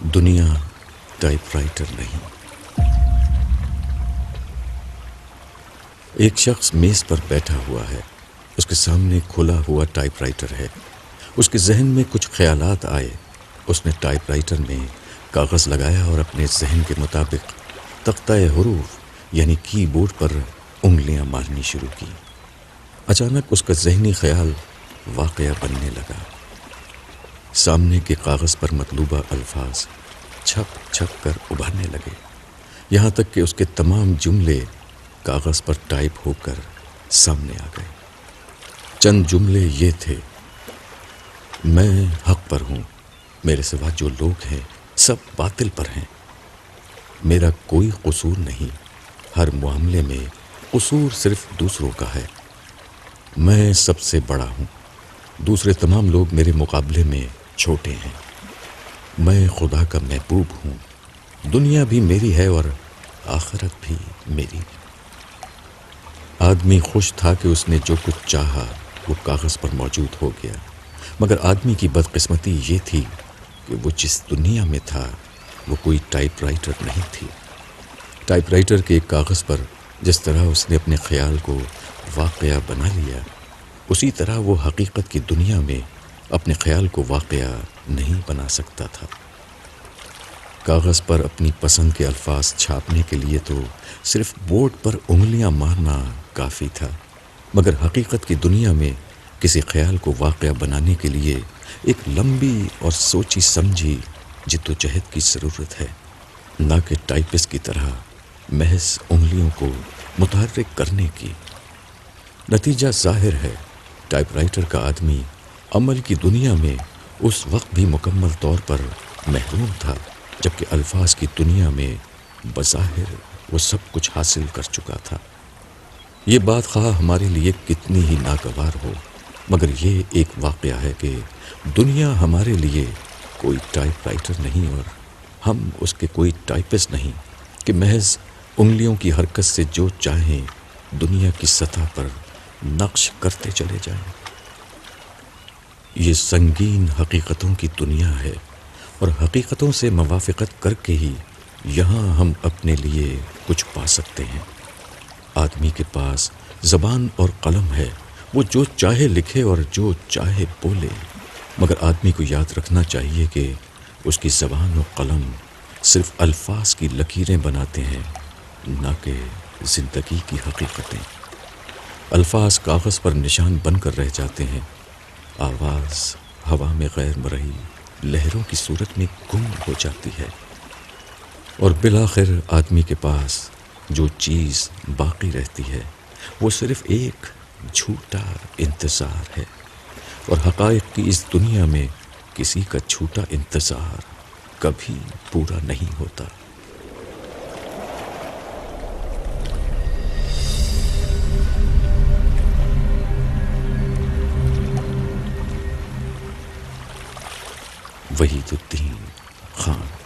دنیا type writer نہیں۔ ایک شخص میز پر بیٹھا ہوا ہے، اس کے سامنے کھلا ہوا ٹائپ رائٹر ہے۔ اس کے ذہن میں کچھ خیالات آئے، اس نے ٹائپ رائٹر میں کاغذ لگایا اور اپنے ذہن کے مطابق تختہ حروف یعنی کی بورڈ پر انگلیاں مارنی شروع کی۔ اچانک اس کا ذہنی خیال واقعہ بننے لگا۔ سامنے کے کاغذ پر مطلوبہ الفاظ چھپ چھپ کر ابھرنے لگے، یہاں تک کہ اس کے تمام جملے کاغذ پر ٹائپ ہو کر سامنے آ گئے۔ چند جملے یہ تھے: میں حق پر ہوں، میرے سوا جو لوگ ہیں سب باطل پر ہیں، میرا کوئی قصور نہیں، ہر معاملے میں قصور صرف دوسروں کا ہے، میں سب سے بڑا ہوں، دوسرے تمام لوگ میرے مقابلے میں چھوٹے ہیں، میں خدا کا محبوب ہوں، دنیا بھی میری ہے اور آخرت بھی میری۔ آدمی خوش تھا کہ اس نے جو کچھ چاہا وہ کاغذ پر موجود ہو گیا، مگر آدمی کی بدقسمتی یہ تھی کہ وہ جس دنیا میں تھا وہ کوئی ٹائپ رائٹر نہیں تھی۔ ٹائپ رائٹر کے ایک کاغذ پر جس طرح اس نے اپنے خیال کو واقعہ بنا لیا، اسی طرح وہ حقیقت کی دنیا میں اپنے خیال کو واقعہ نہیں بنا سکتا تھا۔ کاغذ پر اپنی پسند کے الفاظ چھاپنے کے لیے تو صرف بورڈ پر انگلیاں مارنا کافی تھا، مگر حقیقت کی دنیا میں کسی خیال کو واقعہ بنانے کے لیے ایک لمبی اور سوچی سمجھی جدوجہد کی ضرورت ہے، نہ کہ ٹائپسٹ کی طرح محض انگلیوں کو متحرک کرنے کی۔ نتیجہ ظاہر ہے، ٹائپ رائٹر کا آدمی عمل کی دنیا میں اس وقت بھی مکمل طور پر محروم تھا جبکہ الفاظ کی دنیا میں بظاہر وہ سب کچھ حاصل کر چکا تھا۔ یہ بات خواہ ہمارے لیے کتنی ہی ناگوار ہو، مگر یہ ایک واقعہ ہے کہ دنیا ہمارے لیے کوئی ٹائپ رائٹر نہیں اور ہم اس کے کوئی ٹائپسٹ نہیں کہ محض انگلیوں کی حرکت سے جو چاہیں دنیا کی سطح پر نقش کرتے چلے جائیں۔ یہ سنگین حقیقتوں کی دنیا ہے اور حقیقتوں سے موافقت کر کے ہی یہاں ہم اپنے لیے کچھ پا سکتے ہیں۔ آدمی کے پاس زبان اور قلم ہے، وہ جو چاہے لکھے اور جو چاہے بولے، مگر آدمی کو یاد رکھنا چاہیے کہ اس کی زبان اور قلم صرف الفاظ کی لکیریں بناتے ہیں، نہ کہ زندگی کی حقیقتیں۔ الفاظ کاغذ پر نشان بن کر رہ جاتے ہیں، آواز ہوا میں غیر مرئی لہروں کی صورت میں گم ہو جاتی ہے، اور بالآخر آدمی کے پاس جو چیز باقی رہتی ہے وہ صرف ایک جھوٹا انتظار ہے، اور حقائق کی اس دنیا میں کسی کا جھوٹا انتظار کبھی پورا نہیں ہوتا۔ وحید الدین خان۔